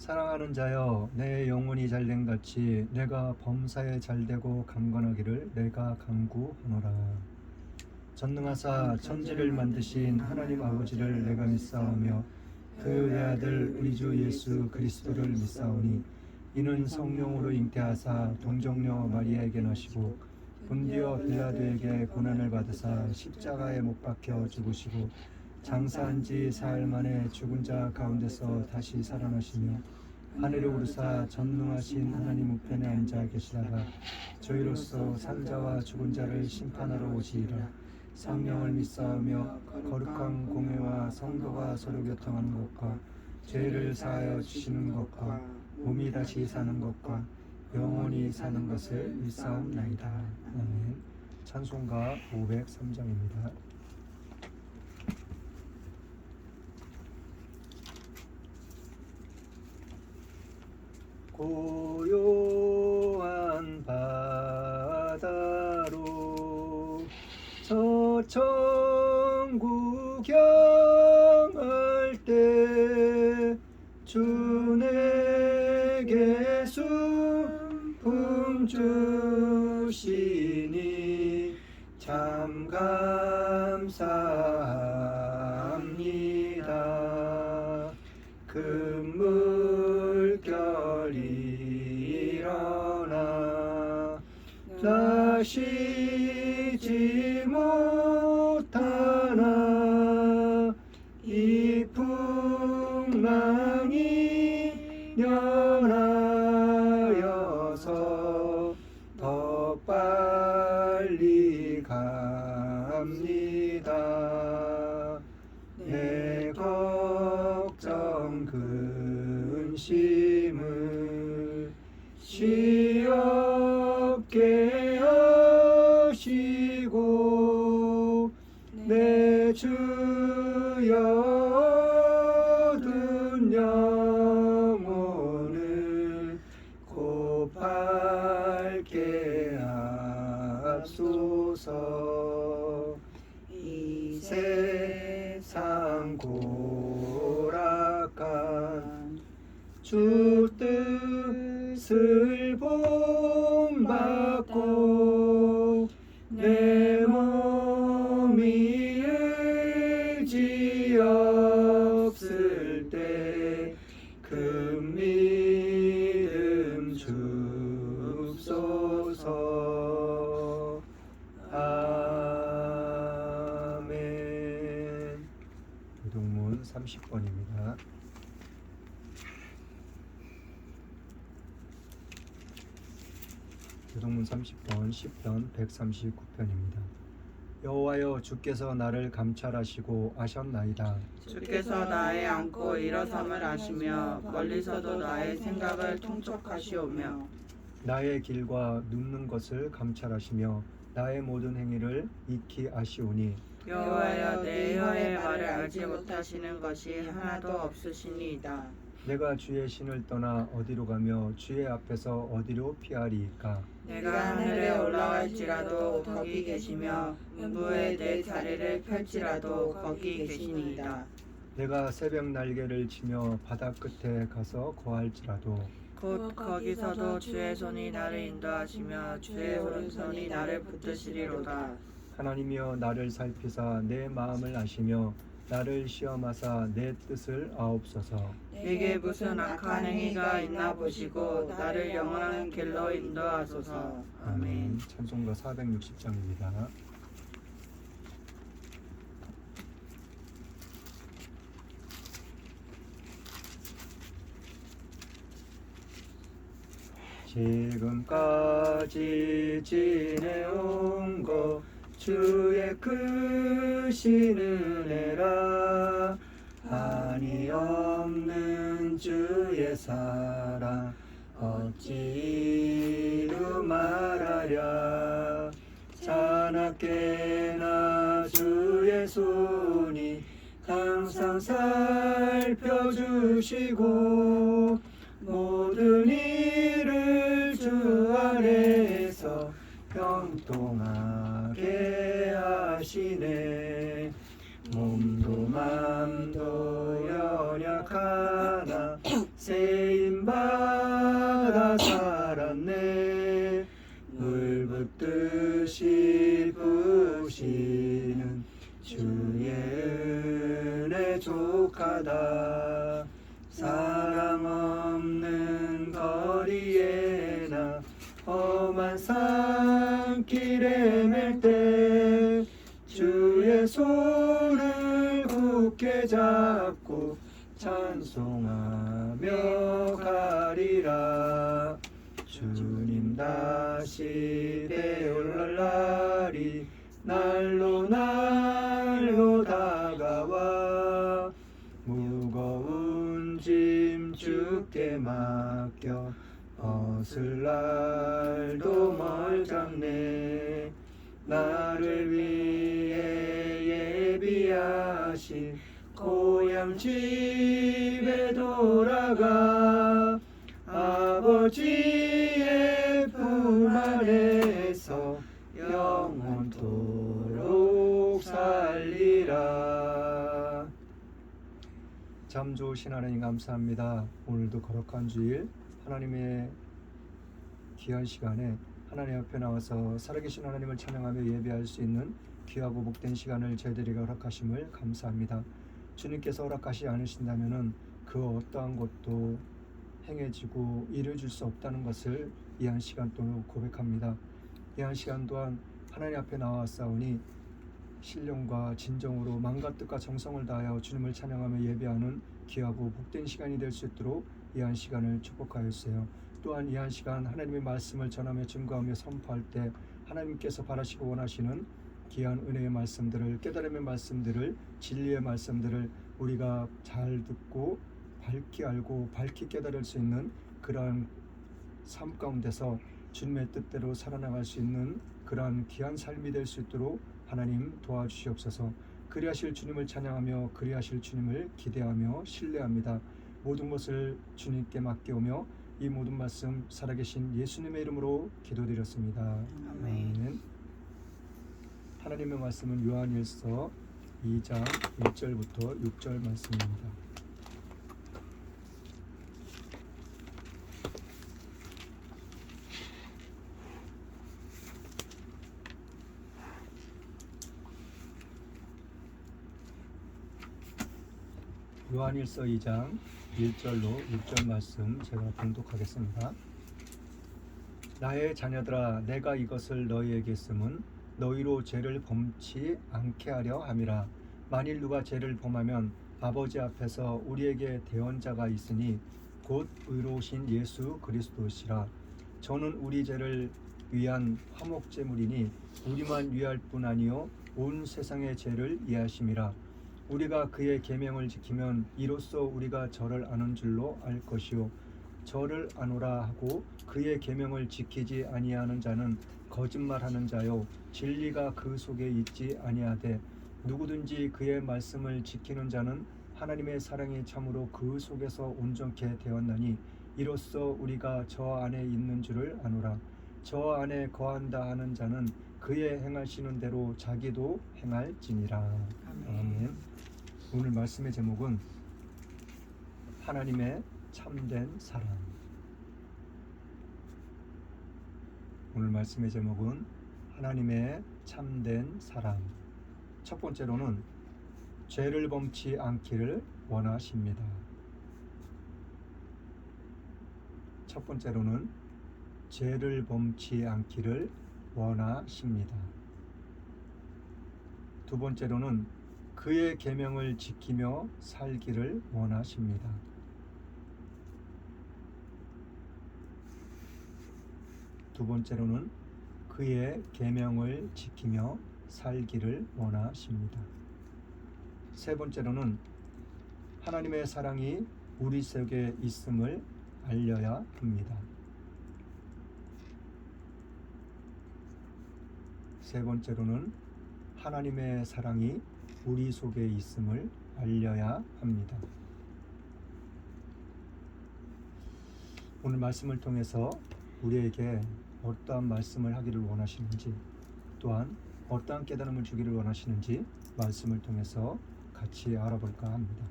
사랑하는 자여, 내 영혼이 잘된 같이 내가 범사에 잘되고 강건하기를 내가 간구하노라. 전능하사 천지를 만드신 하나님 아버지를 내가 믿사오며 그 외아들 우리 주 예수 그리스도를 믿사오니 이는 성령으로 잉태하사 동정녀 마리아에게 나시고 본디오 빌라도에게 고난을 받으사 십자가에 못 박혀 죽으시고 장사한 지 사흘 만에 죽은 자 가운데서 다시 살아나시며 하늘에 오르사 전능하신 하나님 우편에 앉아 계시다가 저희로서 산자와 죽은 자를 심판하러 오시리라. 성령을 믿사오며 거룩한 공회와 성도가 서로 교통하는 것과 죄를 사하여 주시는 것과 몸이 다시 사는 것과 영원히 사는 것을 믿사옵나이다. 아멘. 찬송가 503장입니다. 고요한 바다로 서천 구경할 때 주 내게 순풍 주시니 참 감사합니다. 큰 물결이 일어나 다시지 못하나 이 풍랑이 연하여서 더 빨리 갑니다. 내 걱정 근심을 쉬없게 하시고 내 주여 얻은 영혼을 곧 밝게 하소서. 이 세상 고락한 주 뜻을 본받고 내 몸이 의지 없을 때 큰 믿음 줍소서. 아멘. 유동문 30번입니다. 유동문 30번 10편 139편입니다. 여호와여, 주께서 나를 감찰하시고 아셨나이다. 주께서 나의 앉고 일어섬을 아시며 멀리서도 나의 생각을 통촉하시오며 나의 길과 눕는 것을 감찰하시며 나의 모든 행위를 익히 아시오니 여호와여, 내 혀의 말을 알지 못하시는 것이 하나도 없으시니이다. 내가 주의 신을 떠나 어디로 가며 주의 앞에서 어디로 피하리이까. 내가 하늘에 올라갈지라도 거기 계시며 음부에 내 자리를 펼지라도 거기 계시니이다. 내가 새벽 날개를 치며 바다 끝에 가서 거할지라도 곧 거기서도 주의 손이 나를 인도하시며 주의 오른손이 나를 붙드시리로다. 하나님이여, 나를 살피사 내 마음을 아시며 나를 시험하사 내 뜻을 아옵소서. 내게 무슨 악한 행위가 있나 보시고 나를 영원한 길로 인도하소서. 아멘. 찬송가 460장입니다. 지금까지 지내온 것 주의 크신 은혜라. 한이 없는 주의 사랑 어찌 이루 말하랴. 자나깨나 주의 손이 항상 살펴주시고 모든 일을 주 안에서 평통하게 하시네. 몸도 맘도 연약하나 새 약속하다. 사람 없는 거리에나 험한 산길에 맬 때 주의 손을 굳게 잡고 찬송하며 가리라. 주님 다시 되올랄 날이 날로 날로 다가와 무거운 짐 주께 맡겨 벗을 날도 멀잖네. 나를 위해 예비하신 고향 집에 돌아가 아버지의 품 안에서 영원토록 살리라. 참 좋으신 하나님 감사합니다. 오늘도 거룩한 주일 하나님의 귀한 시간에 하나님 앞에 나와서 살아계신 하나님을 찬양하며 예배할 수 있는 귀하고 복된 시간을 저희들에게 허락하심을 감사합니다. 주님께서 허락하시지 않으신다면 그 어떠한 것도 행해지고 이루어질 수 없다는 것을 이 한 시간 동안 고백합니다. 이 한 시간 또한 하나님 앞에 나와싸우니 신령과 진정으로 마음과 뜻과 정성을 다하여 주님을 찬양하며 예배하는 귀하고 복된 시간이 될 수 있도록 이 한 시간을 축복하였어요. 또한 이 한 시간 하나님의 말씀을 전하며 증거하며 선포할 때 하나님께서 바라시고 원하시는 귀한 은혜의 말씀들을, 깨달음의 말씀들을, 진리의 말씀들을 우리가 잘 듣고 밝히 알고 밝히 깨달을 수 있는 그러한 삶 가운데서 주님의 뜻대로 살아나갈 수 있는 그러한 귀한 삶이 될 수 있도록 하나님 도와주시옵소서. 그리하실 주님을 찬양하며 그리하실 주님을 기대하며 신뢰합니다. 모든 것을 주님께 맡겨오며 이 모든 말씀 살아계신 예수님의 이름으로 기도드렸습니다. 아멘. 하나님의 말씀은 요한일서 2장 1절부터 6절 말씀입니다. 요한일서 2장 1절로 6절 말씀 제가 봉독하겠습니다. 나의 자녀들아, 내가 이것을 너희에게 쓰면 너희로 죄를 범치 않게 하려 함이라. 만일 누가 죄를 범하면 아버지 앞에서 우리에게 대언자가 있으니 곧 의로우신 예수 그리스도시라. 저는 우리 죄를 위한 화목제물이니 우리만 위할 뿐 아니요 온 세상의 죄를 이해하심이라. 우리가 그의 계명을 지키면 이로써 우리가 저를 아는 줄로 알 것이요 저를 아노라 하고 그의 계명을 지키지 아니하는 자는 거짓말하는 자요 진리가 그 속에 있지 아니하되 누구든지 그의 말씀을 지키는 자는 하나님의 사랑이 참으로 그 속에서 온전케 되었나니 이로써 우리가 저 안에 있는 줄을 아노라. 저 안에 거한다 하는 자는 그의 행하시는 대로 자기도 행할지니라. 아멘. 오늘 말씀의 제목은 하나님의 참된 사랑. 오늘 말씀의 제목은 하나님의 참된 사랑. 첫 번째로는 죄를 범치 않기를 원하십니다. 첫 번째로는 죄를 범치 않기를 원하십니다. 두 번째로는 그의 계명을 지키며 살기를 원하십니다. 두 번째로는 그의 계명을 지키며 살기를 원하십니다. 세 번째로는 하나님의 사랑이 우리 속에 있음을 알려야 합니다. 세 번째로는 하나님의 사랑이 우리 속에 있음을 알려야 합니다. 오늘 말씀을 통해서 우리에게 어떠한 말씀을 하기를 원하시는지, 또한 어떠한 깨달음을 주기를 원하시는지 말씀을 통해서 같이 알아볼까 합니다.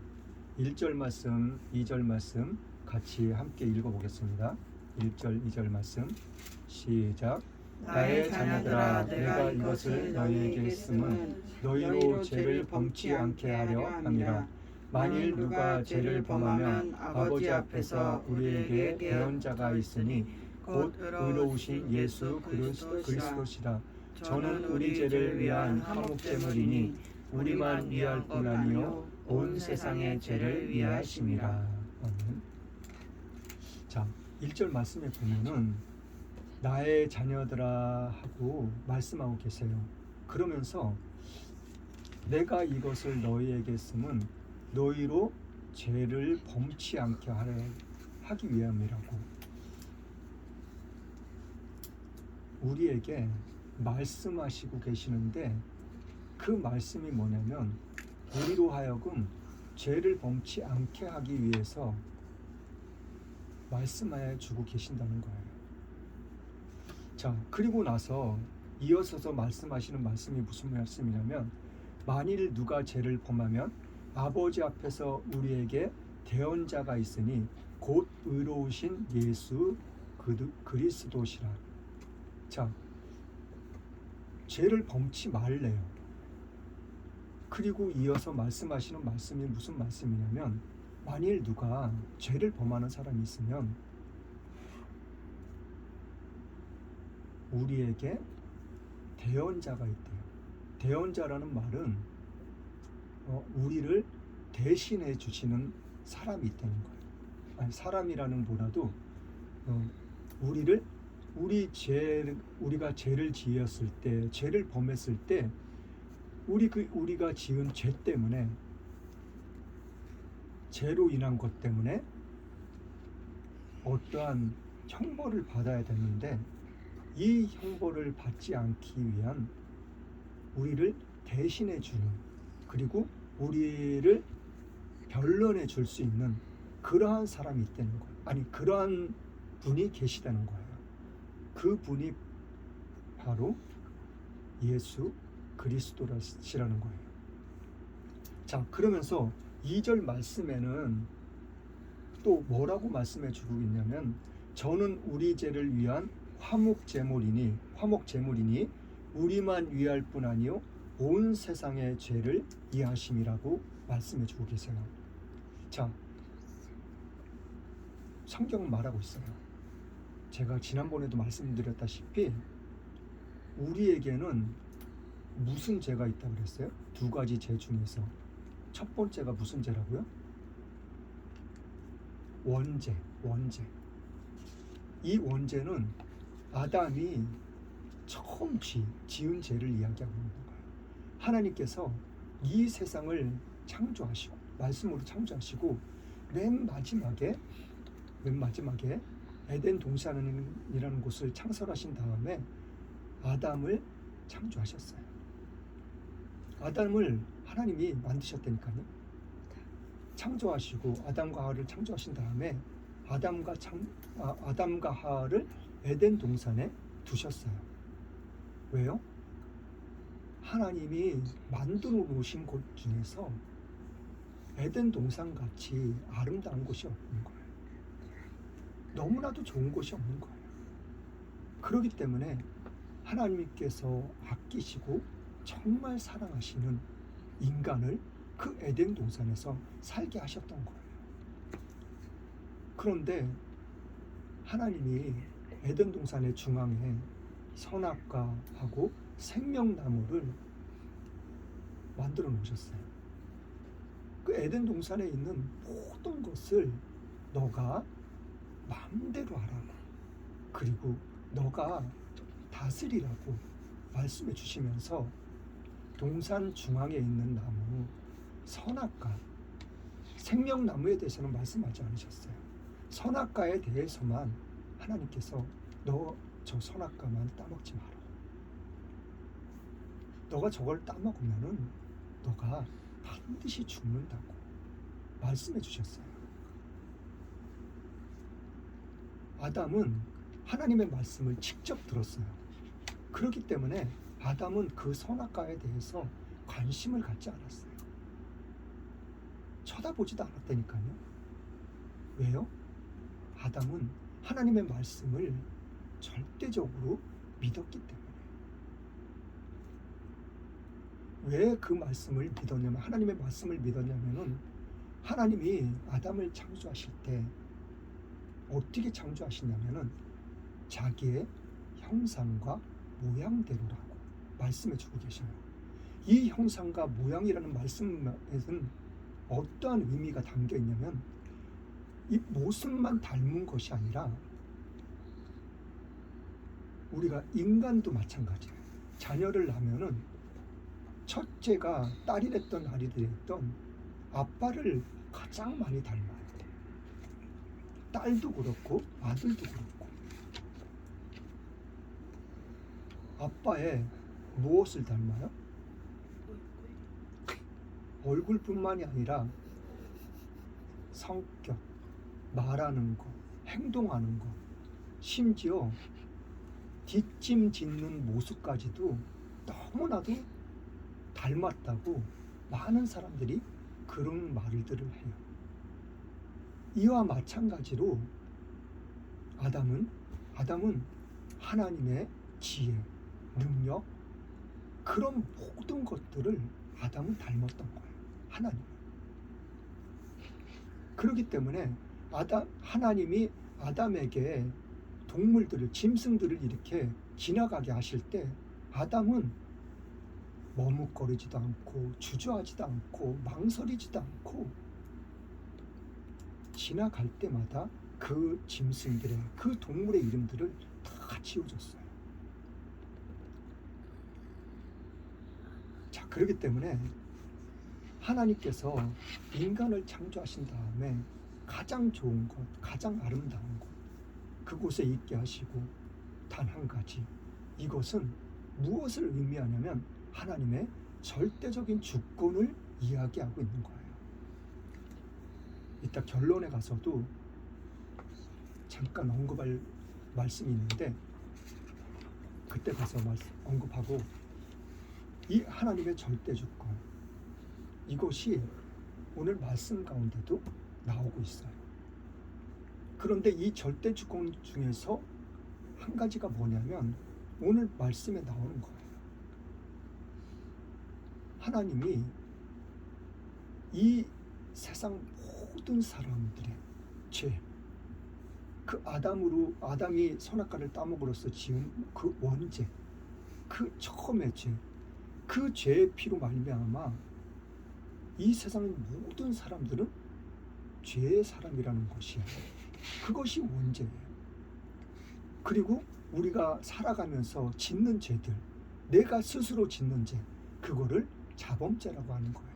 1절 말씀, 2절 말씀 같이 함께 읽어보겠습니다. 1절, 2절 말씀 시작. 나의 자녀들아, 내가 이것을 너희에게 쓰면 너희로 죄를 범치 않게 하려 함이라. 만일 누가 죄를 범하면 아버지 앞에서 우리에게 대언자가 있으니 곧 의로우신 예수 그리스도시라. 저는 우리 죄를 위한 화목제물이니 우리만 위할 뿐 아니요 온 세상의 죄를 위하심이라. 아멘. 자, 1절 말씀에 보면은 나의 자녀들아 하고 말씀하고 계세요. 그러면서 내가 이것을 너희에게 쓰면 너희로 죄를 범치 않게 하기 위함이라고. 우리에게 말씀하시고 계시는데 그 말씀이 뭐냐면 우리로 하여금 죄를 범치 않게 하기 위해서 말씀하여 주고 계신다는 거예요. 자, 그리고 나서 이어서서 말씀하시는 말씀이 무슨 말씀이냐면 만일 누가 죄를 범하면 아버지 앞에서 우리에게 대언자가 있으니 곧 의로우신 예수 그리스도시라. 자, 죄를 범치 말래요. 그리고 이어서 말씀하시는 말씀이 무슨 말씀이냐면 만일 누가 죄를 범하는 사람이 있으면 우리에게 대언자가 있대요. 대언자라는 말은 우리를 대신해 주시는 사람이 있다는 거예요. 아니, 사람이라는 보다도 우리가 죄를 지었을 때, 죄를 범했을 때 우리가 지은 죄 때문에, 죄로 인한 것 때문에 어떠한 형벌을 받아야 되는데 이 형벌을 받지 않기 위한 우리를 대신해 주는, 그리고 우리를 변론해 줄 수 있는 그러한 사람이 있다는 거예요. 아니, 그러한 분이 계시다는 거예요. 그 분이 바로 예수 그리스도시라는 거예요. 자, 그러면서 2절 말씀에는 또 뭐라고 말씀해 주고 있냐면 저는 우리 죄를 위한 화목제물이니 우리만 위할 뿐 아니요 온 세상의 죄를 이하심이라고 말씀해 주고 계세요. 자, 성경은 말하고 있어요. 제가 지난번에도 말씀드렸다시피 우리에게는 무슨 죄가 있다고 그랬어요? 두 가지 죄 중에서 첫 번째가 무슨 죄라고요? 원죄. 이 원죄는 아담이 처음 지은 죄를 이야기하고 있는 거예요. 하나님께서 이 세상을 창조하시고 말씀으로 창조하시고 맨 마지막에 에덴 동산이라는 곳을 창설하신 다음에 아담을 창조하셨어요. 아담을 하나님이 만드셨다니까요. 창조하시고 아담과 하와를 창조하신 다음에 아담과 하와를 에덴 동산에 두셨어요. 왜요? 하나님이 만들어 놓으신 곳 중에서 에덴 동산 같이 아름다운 곳이 없는 거예요. 너무나도 좋은 곳이 없는 거예요. 그렇기 때문에 하나님께서 아끼시고 정말 사랑하시는 인간을 그 에덴 동산에서 살게 하셨던 거예요. 그런데 하나님이 에덴 동산의 중앙에 선악과하고 생명나무를 만들어 놓으셨어요. 그 에덴 동산에 있는 모든 것을 너가 마음대로 하라고, 그리고 너가 다스리라고 말씀해 주시면서 동산 중앙에 있는 나무 선악과, 생명나무에 대해서는 말씀하지 않으셨어요. 선악과에 대해서만 하나님께서 너 저 선악과만 따먹지 마라. 너가 저걸 따먹으면은 너가 반드시 죽는다고 말씀해 주셨어요. 아담은 하나님의 말씀을 직접 들었어요. 그렇기 때문에 아담은 그 선악과에 대해서 관심을 갖지 않았어요. 쳐다보지도 않았다니까요. 왜요? 아담은 하나님의 말씀을 절대적으로 믿었기 때문에. 왜 그 말씀을 믿었냐면, 하나님의 말씀을 믿었냐면은 하나님이 아담을 창조하실 때 어떻게 창조하시냐면은 자기의 형상과 모양대로라고 말씀해 주고 계셔요. 이 형상과 모양이라는 말씀에는 어떠한 의미가 담겨 있냐면 이 모습만 닮은 것이 아니라 우리가 인간도 마찬가지예요. 자녀를 낳으면은 첫째가 딸이 됐던 아들이 됐던 아빠를 가장 많이 닮아요. 딸도 그렇고 아들도 그렇고. 아빠의 무엇을 닮아요? 얼굴뿐만이 아니라 성격, 말하는 것, 행동하는 것, 심지어 뒷짐 짓는 모습까지도 너무나도 닮았다고 많은 사람들이 그런 말들을 해요. 이와 마찬가지로 아담은 하나님의 지혜, 능력, 그런 모든 것들을 아담은 닮았던 거예요. 하나님. 그렇기 때문에 하나님이 아담에게 동물들을, 짐승들을 이렇게 지나가게 하실 때 아담은 머뭇거리지도 않고 주저하지도 않고 망설이지도 않고 지나갈 때마다 그 짐승들의, 그 동물의 이름들을 다 지어줬어요. 자, 그렇기 때문에 하나님께서 인간을 창조하신 다음에 가장 좋은 것, 가장 아름다운 곳, 그곳에 있게 하시고 단 한 가지, 이것은 무엇을 의미하냐면 하나님의 절대적인 주권을 이야기하고 있는 거예요. 이따 결론에 가서도 잠깐 언급할 말씀이 있는데 그때 가서 언급하고, 이 하나님의 절대 주권, 이것이 오늘 말씀 가운데도 나오고 있어요. 그런데 이 절대 주권 중에서 한 가지가 뭐냐면 오늘 말씀에 나오는 거예요. 하나님이 이 세상 모든 사람들의 죄, 그 아담이 선악과를 따먹으로써 지은 그 원죄, 그 처음의 죄, 그 죄의 피로 말미암아 이 세상의 모든 사람들은 죄의 사람이라는 것이에요. 그것이 원죄예요. 그리고 우리가 살아가면서 짓는 죄들, 내가 스스로 짓는 죄, 그거를 자범죄라고 하는 거예요.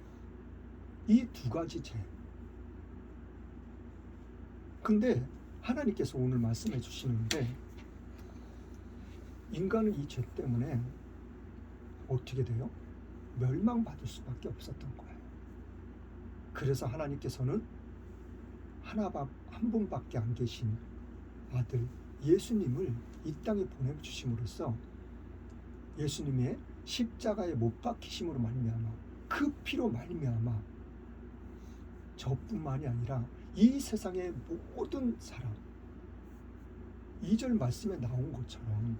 이 두 가지 죄. 근데 하나님께서 오늘 말씀해 주시는데 인간은 이 죄 때문에 어떻게 돼요? 멸망받을 수밖에 없었던 거예요. 그래서 하나님께서는 한 분밖에 안 계신 아들 예수님을 이 땅에 보내주심으로써 예수님의 십자가에 못 박히심으로 말미암아, 그 피로 말미암아 저뿐만이 아니라 이 세상의 모든 사람, 2절 말씀에 나온 것처럼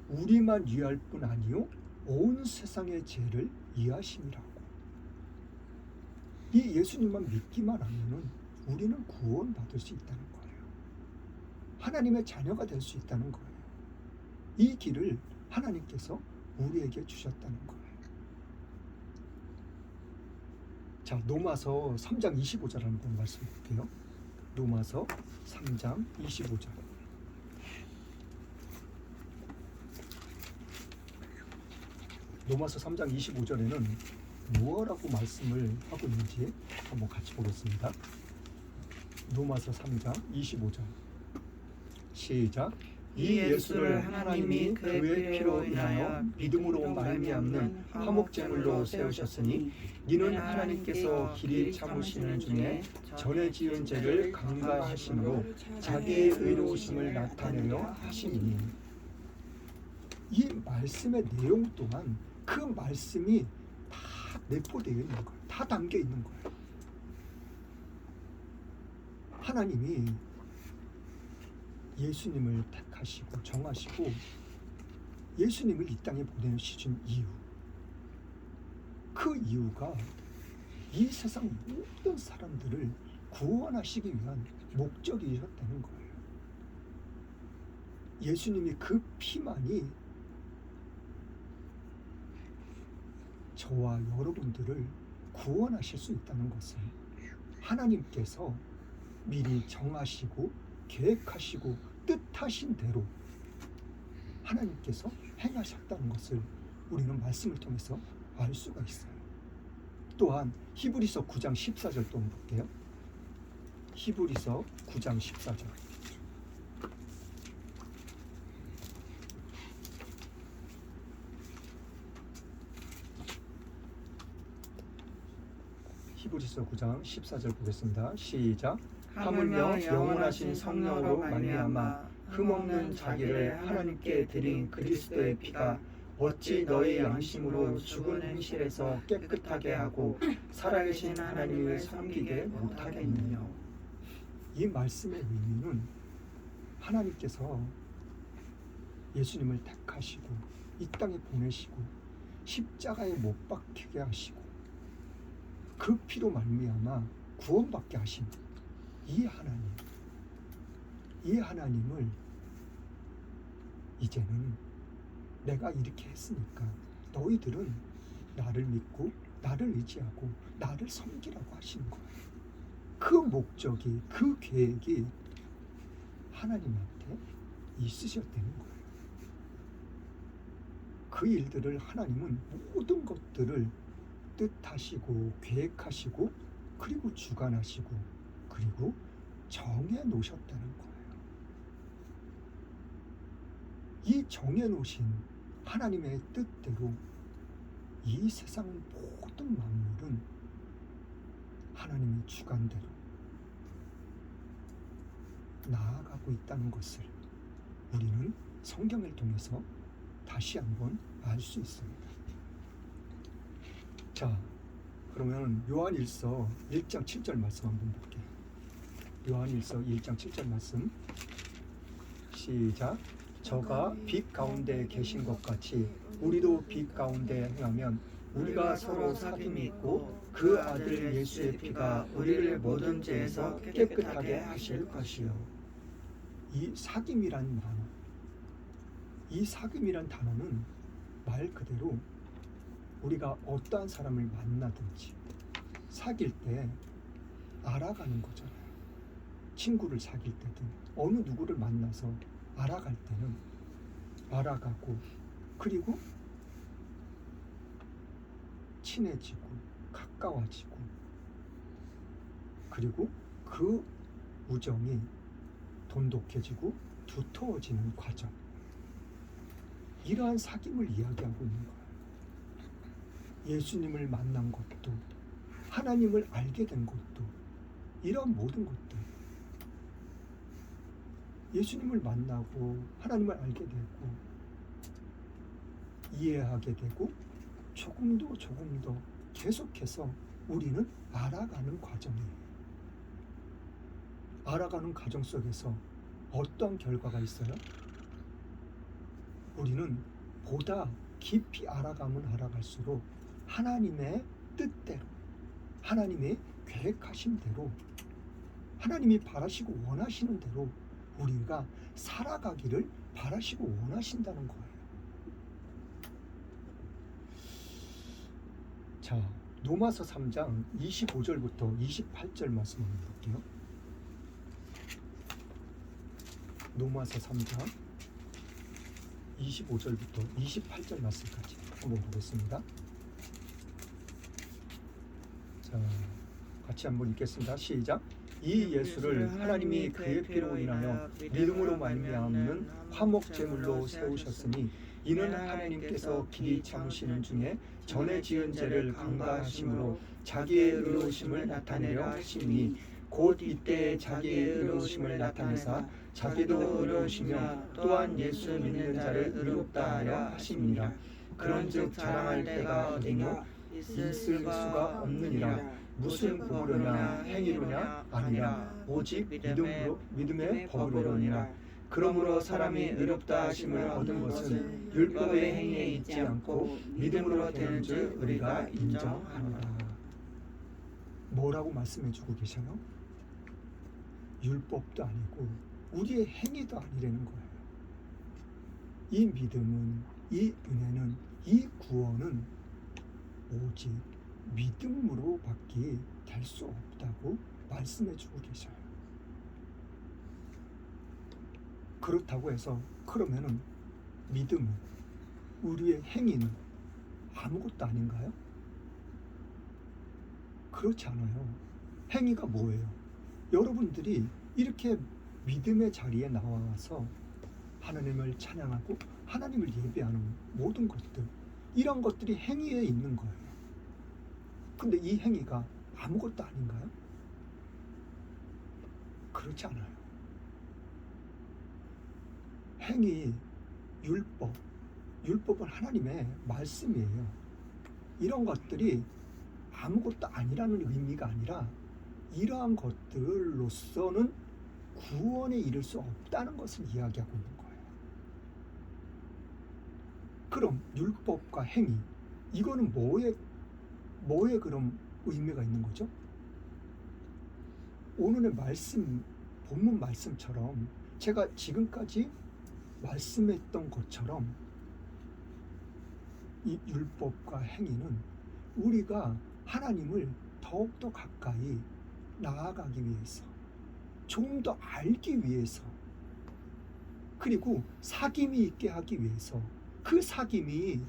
우리만 이해할 뿐 아니요 온 세상의 죄를 이해하심이라고. 이 예수님만 믿기만 하면은 우리는 구원받을 수 있다는 거예요. 하나님의 자녀가 될 수 있다는 거예요. 이 길을 하나님께서 우리에게 주셨다는 거예요. 자, 로마서 3장 25절 한번 말씀해 볼게요. 로마서 3장 25절. 로마서 3장 25절에는 무엇라고 말씀을 하고 있는지 한번 같이 보겠습니다. 로마서 3장 25절. 시작. 이 예수를 하나님이 그의 피로 인하여 믿음으로 말미암는 화목제물로 세우셨으니 이는 하나님께서 길이 참으시는 중에 전에 지은 죄를 강가하심으로 자기의 의로우심을 나타내려 하심이니. 이 말씀의 내용 또한 그 말씀이 다 내포되어 있는 거예요. 다 담겨 있는 거예요. 하나님이 예수님을 택하시고 정하시고 예수님을 이 땅에 보내주신 이유, 그 이유가 이 세상 모든 사람들을 구원하시기 위한 목적이셨다는 거예요. 예수님이 그 피만이 저와 여러분들을 구원하실 수 있다는 것을 하나님께서 미리 정하시고 계획하시고 뜻하신 대로 하나님께서 행하셨다는 것을 우리는 말씀을 통해서 알 수가 있어요. 또한 히브리서 9장 14절 또 한번 볼게요. 히브리서 9장 14절. 히브리서 9장 14절 보겠습니다. 시작. 하물며 영원하신 성령으로 말미암아 흠없는 자기를 하나님께 드린 그리스도의 피가 어찌 너희 양심으로 죽은 행실에서 깨끗하게 하고 살아계신 하나님을 섬기게 못하겠느냐. 이 말씀의 의미는 하나님께서 예수님을 택하시고 이 땅에 보내시고 십자가에 못 박히게 하시고 그 피로 말미암아 구원받게 하신 이 하나님을 이제는 내가 이렇게 했으니까 너희들은 나를 믿고 나를 의지하고 나를 섬기라고 하시는 거예요. 그 목적이, 그 계획이 하나님한테 있으셨다는 거예요. 그 일들을 하나님은 모든 것들을 뜻하시고 계획하시고 그리고 주관하시고 그리고 정해 놓으셨다는 거예요. 이 정해 놓으신 하나님의 뜻대로 이 세상 모든 만물은 하나님의 주관대로 나아가고 있다는 것을 우리는 성경을 통해서 다시 한번 알 수 있습니다. 자, 그러면 요한일서 1장 7절 말씀 한번 볼게요. 요한일서 1장 7절 말씀 시작. 저가 빛 가운데 계신 것 같이 우리도 빛 가운데 행하면 우리가 서로 사귐이 있고 그 아들 예수의 피가 우리를 모든 죄에서 깨끗하게 하실 것이요. 이 사귐이란 단어, 이 사귐이란 단어는 말 그대로 우리가 어떠한 사람을 만나든지 사귈 때 알아가는 거잖아요. 친구를 사귈 때든 어느 누구를 만나서 알아갈 때는 알아가고 그리고 친해지고 가까워지고 그리고 그 우정이 돈독해지고 두터워지는 과정, 이러한 사귐을 이야기하고 있는 거예요. 예수님을 만난 것도 하나님을 알게 된 것도 이런 모든 것들, 예수님을 만나고 하나님을 알게 되고 이해하게 되고 조금 더 계속해서 우리는 알아가는 과정이에요. 알아가는 과정 속에서 어떤 결과가 있어요? 우리는 보다 깊이 알아가면 알아갈수록 하나님의 뜻대로, 하나님의 계획하신 대로, 하나님이 바라시고 원하시는 대로 우리가 살아가기를 바라시고 원하신다는 거예요. 자, 로마서 3장 25절부터 28절 말씀 한번 볼게요. 로마서 3장 25절부터 28절 말씀까지 한번 보겠습니다. 자, 같이 한번 읽겠습니다. 시작. 이 예수를 하나님이 그의 피로 인하여 믿음으로 말미암는 화목 제물로 세우셨으니 이는 하나님께서 길이 참으시는 중에 전에 지은 죄를 강가하심으로 자기의 의로우심을 나타내려 하심이니 곧 이때에 자기의 의로우심을 나타내사 자기도 의로우시며 또한 예수 믿는 자를 의롭다 하려 하심이니라. 그런즉 자랑할 때가 어디뇨? 있을 수가 없느니라. 무슨 법으로냐 행위로냐 아니라 오직 믿음의 법으로니라. 그러므로 사람이 의롭다 하심을 얻은 것은 율법의 행위에 있지 않고 믿음으로 되는 줄 우리가 인정하노라. 뭐라고 말씀해 주고 계셔요? 율법도 아니고 우리의 행위도 아니라는 거예요. 이 믿음은, 이 은혜는, 이 구원은 오직 믿음으로 밖에 될 수 없다고 말씀해 주고 계셔요. 그렇다고 해서 그러면은 믿음은, 우리의 행위는 아무것도 아닌가요? 그렇지 않아요. 행위가 뭐예요? 여러분들이 이렇게 믿음의 자리에 나와서 하나님을 찬양하고 하나님을 예배하는 모든 것들, 이런 것들이 행위에 있는 거예요. 근데 이 행위가 아무것도 아닌가요? 그렇지 않아요. 행위, 율법은 하나님의 말씀이에요. 이런 것들이 아무것도 아니라는 의미가 아니라 이러한 것들로서는 구원에 이를 수 없다는 것을 이야기하고 있는 거예요. 그럼 율법과 행위, 이거는 뭐에 그럼 의미가 있는 거죠? 오늘의 말씀, 본문 말씀처럼 제가 지금까지 말씀했던 것처럼 이 율법과 행위는 우리가 하나님을 더욱더 가까이 나아가기 위해서, 좀 더 알기 위해서, 그리고 사귐이 있게 하기 위해서, 그 사귐이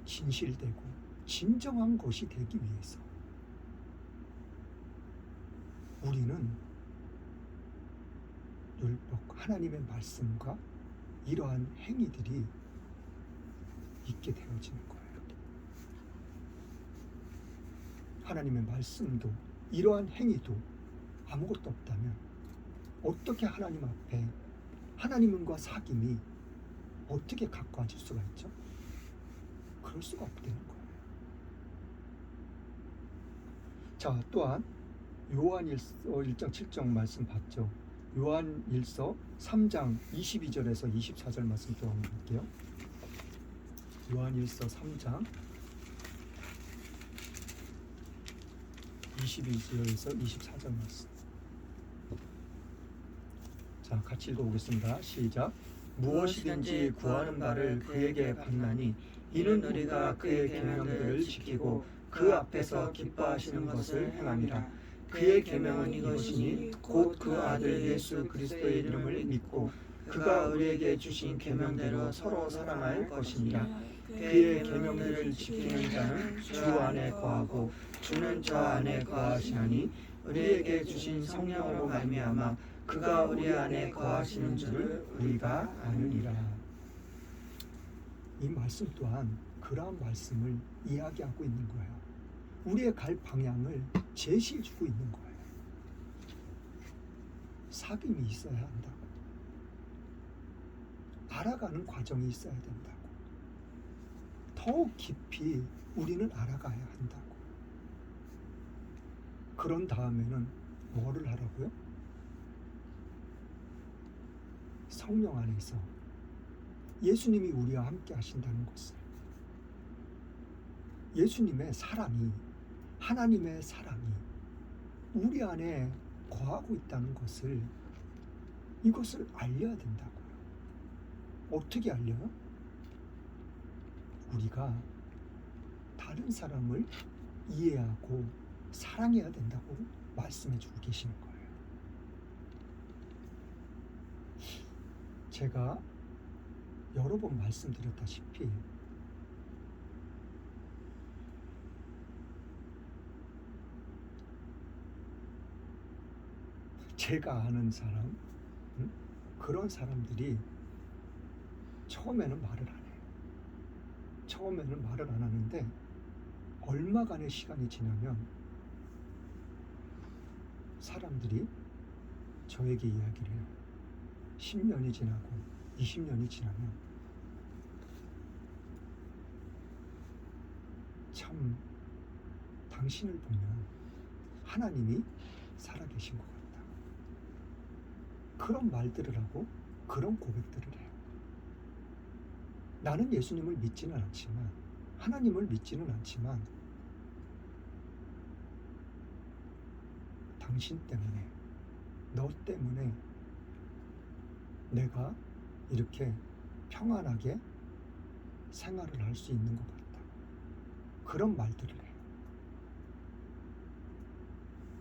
진실되고 진정한 것이 되기 위해서 우리는 율법, 하나님의 말씀과 이러한 행위들이 있게 되어지는 거예요. 하나님의 말씀도 이러한 행위도 아무것도 없다면 어떻게 하나님 앞에 하나님과 사귐이 어떻게 가까워질 수가 있죠? 그럴 수가 없다는 거예요. 자, 또한 요한일서 1장 7절 말씀 봤죠? 요한일서 3장 22절에서 24절 말씀 또 한번 볼게요. 요한일서 3장 22절에서 24절 말씀. 자, 같이 읽어보겠습니다. 시작. 무엇이든지 구하는 바를 그에게 받나니 이는 우리가 그의 계명들을 지키고 그 앞에서 기뻐하시는 것을 행함이라. 그의 계명은 이것이니 곧 그 아들 예수 그리스도의 이름을 믿고 그가 우리에게 주신 계명대로 서로 사랑할 것이니라. 그의 계명들을 지키는 자는 주 안에 거하고 주는 저 안에 거하시나니 우리에게 주신 성령으로 말미암아 그가 우리 안에 거하시는 줄을 우리가 아느니라. 이 말씀 또한 그러한 말씀을 이야기하고 있는 거예요. 우리의 갈 방향을 제시해 주고 있는 거예요. 사귐이 있어야 한다고. 알아가는 과정이 있어야 된다고. 더욱 깊이 우리는 알아가야 한다고. 그런 다음에는 뭐를 하라고요? 성령 안에서 예수님이 우리와 함께 하신다는 것을, 예수님의 사랑이, 하나님의 사랑이 우리 안에 거하고 있다는 것을, 이것을 알려야 된다고요. 어떻게 알려요? 우리가 다른 사람을 이해하고 사랑해야 된다고 말씀해 주고 계시는 거예요. 제가 여러 번 말씀드렸다시피 제가 아는 사람, 그런 사람들이 처음에는 말을 안 해요. 처음에는 말을 안 하는데 얼마간의 시간이 지나면 사람들이 저에게 이야기를 해요. 10년이 지나고 20년이 지나면 참 당신을 보면 하나님이 살아계신 것 같다. 그런 말들을 하고 그런 고백들을 해요. 나는 예수님을 믿지는 않지만, 하나님을 믿지는 않지만 당신 때문에, 너 때문에 내가 이렇게 평안하게 생활을 할 수 있는 것 같다. 그런 말들을 해요.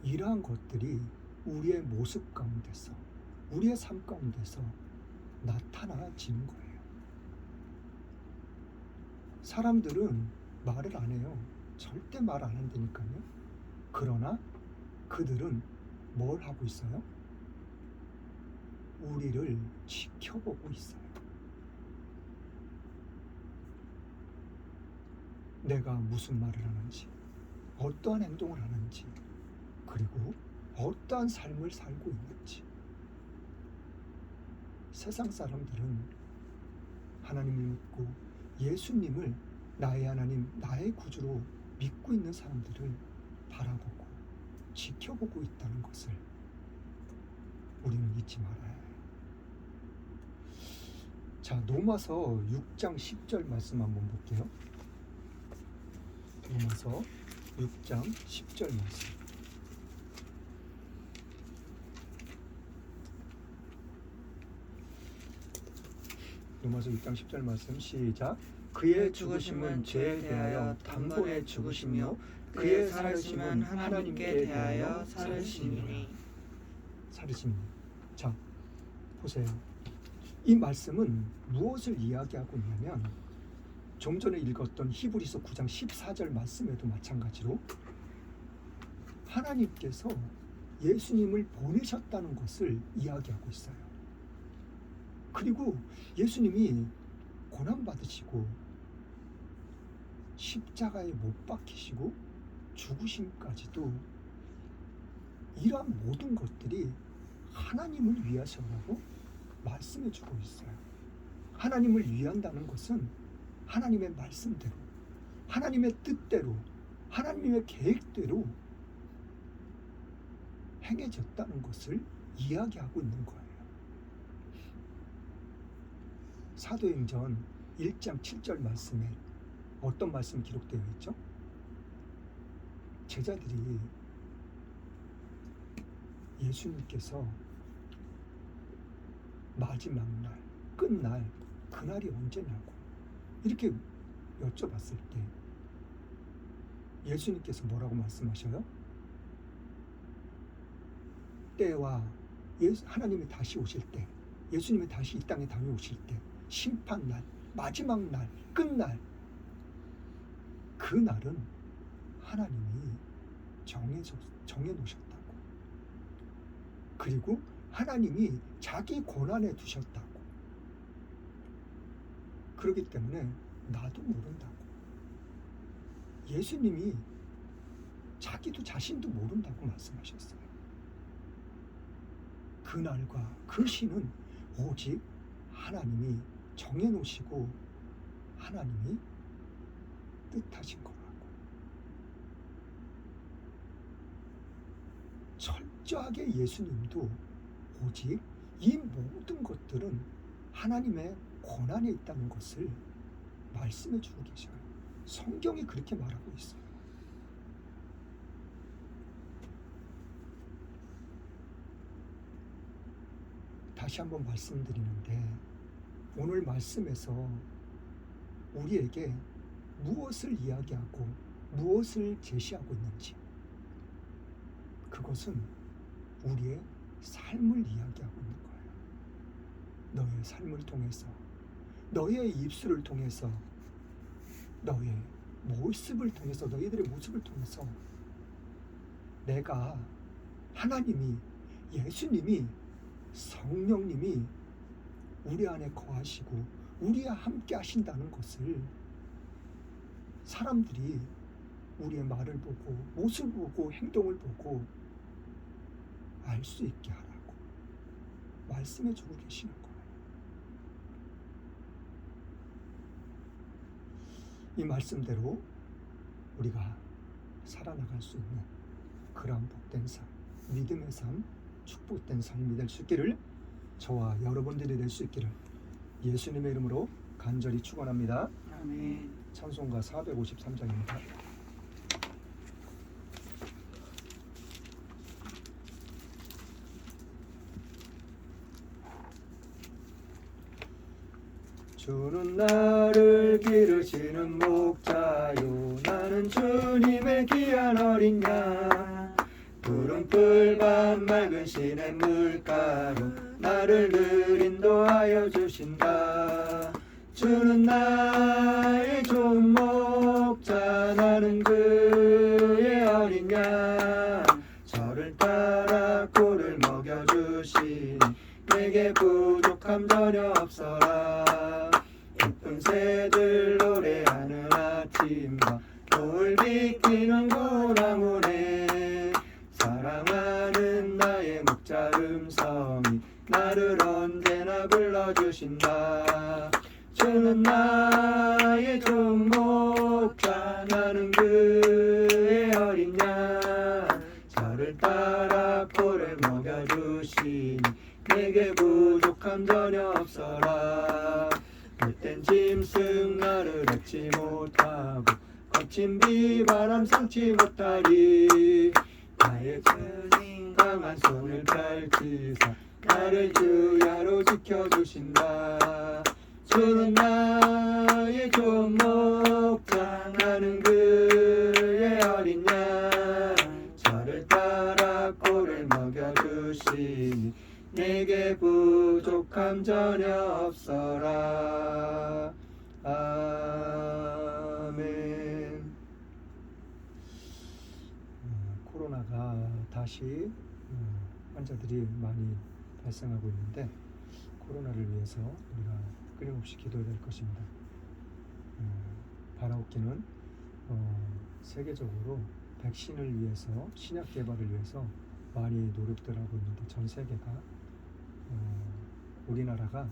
이러한 것들이 우리의 모습 가운데서, 우리의 삶 가운데서 나타나지는 거예요. 사람들은 말을 안 해요. 절대 말 안 한다니까요. 그러나 그들은 뭘 하고 있어요? 우리를 지켜보고 있어요. 내가 무슨 말을 하는지, 어떠한 행동을 하는지, 그리고 어떠한 삶을 살고 있는지. 세상 사람들은 하나님을 믿고 예수님을 나의 하나님, 나의 구주로 믿고 있는 사람들을 바라보고 지켜보고 있다는 것을 우리는 잊지 말아야 해요. 자, 로마서 6장 10절 말씀 한번 볼게요. 로마서 6장 10절 말씀. 로마서 6장 10절 말씀 시작. 그의 죽으심은 죄에 대하여 단번에 죽으시며 그의 살으심은 하나님께 대하여 살으심이니. 자, 보세요. 이 말씀은 무엇을 이야기하고 있냐면 좀 전에 읽었던 히브리서 9장 14절 말씀에도 마찬가지로 하나님께서 예수님을 보내셨다는 것을 이야기하고 있어요. 그리고 예수님이 고난받으시고 십자가에 못 박히시고 죽으심까지도 이러한 모든 것들이 하나님을 위하셔라고 말씀해 주고 있어요. 하나님을 위한다는 것은 하나님의 말씀대로, 하나님의 뜻대로, 하나님의 계획대로 행해졌다는 것을 이야기하고 있는 거예요. 사도행전 1장 7절 말씀에 어떤 말씀이 기록되어 있죠? 제자들이 예수님께서 마지막 날, 끝날, 그날이 언제냐고 이렇게 여쭤봤을 때 예수님께서 뭐라고 말씀하셔요? 때와 하나님이 다시 오실 때, 예수님이 다시 이 땅에 다녀오실 때, 심판날, 마지막 날, 끝날, 그 날은 하나님이 정해놓으셨다고. 그리고 하나님이 자기 권한에 두셨다고. 그렇기 때문에 나도 모른다고. 예수님이 자기도 자신도 모른다고 말씀하셨어요. 그날과 그 시는 오직 하나님이 정해놓으시고 하나님이 뜻하신 거라고. 철저하게 예수님도 오직 이 모든 것들은 하나님의 권한에 있다는 것을 말씀해 주고 계셔요. 성경이 그렇게 말하고 있어요. 다시 한번 말씀드리는데 오늘 말씀에서 우리에게 무엇을 이야기하고 무엇을 제시하고 있는지, 그것은 우리의 삶을 이야기하고 있는 거예요. 너의 삶을 통해서, 너의 입술을 통해서, 너의 모습을 통해서, 너희들의 모습을 통해서 내가 하나님이, 예수님이, 성령님이 우리 안에 거하시고 우리와 함께 하신다는 것을 사람들이 우리의 말을 보고 모습을 보고 행동을 보고 알 수 있게 하라고 말씀해 주고 계시는 거예요. 이 말씀대로 우리가 살아나갈 수 있는 그러한 복된 삶, 믿음의 삶, 축복된 삶이 될 수 있기를, 저와 여러분들이 될 수 있기를 예수님의 이름으로 간절히 축원합니다. 아멘. 찬송가 453장입니다. 주는 나를 기르시는 목자요 나는 주님의 귀한 어린 양 푸른 풀밭 맑은 시냇 물가로 나를 늘 인도하여 주신다 주는 나의 좋은 목자 나는 그의 어린 양 저를 따라 꿀을 먹여주시니 내게 부족함 전혀 없어라 예쁜 새들 노래하는 아침과 노을 비키는 고나무네 사랑하는 나의 목자 음성이 나를 언제나 불러주신다 주는 나의 좋은 목자 나는 그의 어린 양 저를 따라 꿀을 먹여주시니 내게 부족함 전혀 없어라 그땐 짐승 나를 얻지 못하고 거친 비바람 삼지 못하리 나의 주님 강한 손을 펼치사 나를 주야로 지켜주신다 주는 나의 좋은 목자 나는 그의 어린 양 저를 따라 꿀을 먹여주시니 내게 부족함 전혀 없어라 아멘. 코로나가 다시 환자들이 많이 발생하고 있는데 코로나를 위해서 우리가 끊임없이 기도해야 될 것입니다. 바라옵기는 세계적으로 백신을 위해서 신약 개발을 위해서 많이 노력들 하고 있는데 전 세계가 우리나라가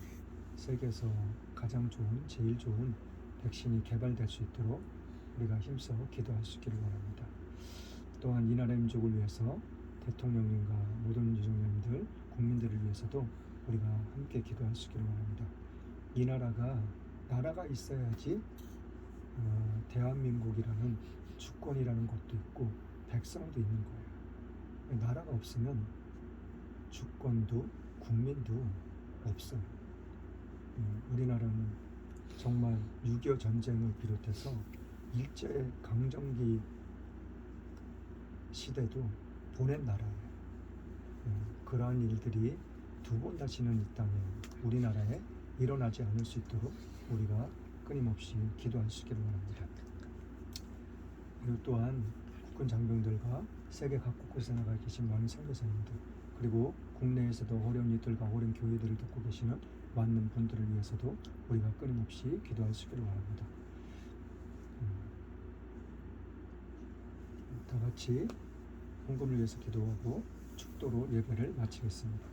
세계에서 가장 좋은 제일 좋은 백신이 개발될 수 있도록 우리가 힘써 기도할 수 있기를 원합니다. 또한 이 나라 민족을 위해서 대통령님과 모든 유족님들 국민들을 위해서도 우리가 함께 기도할 수 있기를 원합니다. 이 나라가 있어야지 대한민국이라는 주권이라는 것도 있고 백성도 있는 거예요. 나라가 없으면 주권도 국민도 없어요. 우리나라는 정말 6.25 전쟁을 비롯해서 일제 강점기 시대도 보낸 나라예요. 그러한 일들이 두 번 다시는 이 땅에 우리나라에 일어나지 않을 수 있도록 우리가 끊임없이 기도할 수 있기를 원합니다. 그리고 또한 국군 장병들과 세계 각곳에 나가 계신 많은 선교사님들 그리고 국내에서도 어려운 이들과 어려운 교회들을 돕고 계시는 많은 분들을 위해서도 우리가 끊임없이 기도할 수 있기를 원합니다. 다 같이 헌금을 위해서 기도하고 축도로 예배를 마치겠습니다.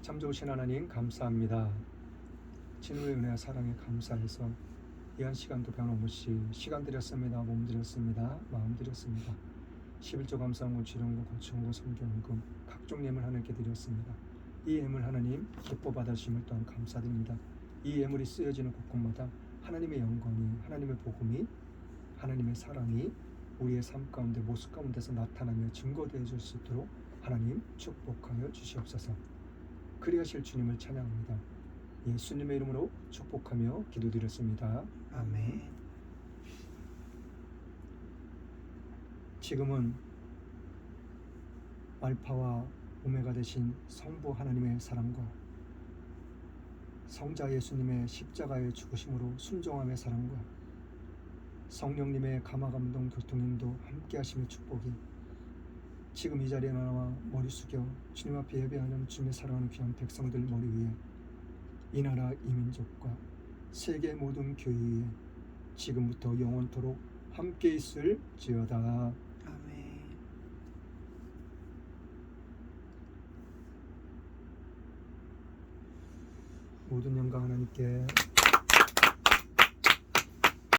참 좋으신 하나님 감사합니다. 진우의 은혜와 사랑에 감사해서 이 한 시간도 변함없이 시간 드렸습니다. 몸 드렸습니다. 마음 드렸습니다. 11조 감사원금, 지령금, 고충금, 성경금 각종 예물 하나님께 드렸습니다. 이 예물 하나님 기뻐 받으심을 또한 감사드립니다. 이 예물이 쓰여지는 곳곳마다 하나님의 영광이 하나님의 복음이 하나님의 사랑이 우리의 삶 가운데 모습 가운데서 나타나며 증거되어 줄 수 있도록 하나님 축복하여 주시옵소서. 그리하실 주님을 찬양합니다. 예수님의 이름으로 축복하며 기도드렸습니다. 아멘. 지금은 알파와 오메가 되신 성부 하나님의 사랑과 성자 예수님의 십자가의 죽으심으로 순종함의 사랑과 성령님의 감화감동 교통인도 함께 하심의 축복이 지금 이 자리에 나와 머리 숙여 주님 앞에 예배하는 주님의 사랑하는 귀한 백성들 머리 위에 이 나라 이 민족과 세계 모든 교회 위에 지금부터 영원토록 함께 있을지어다. 아멘. 모든 영광 하나님께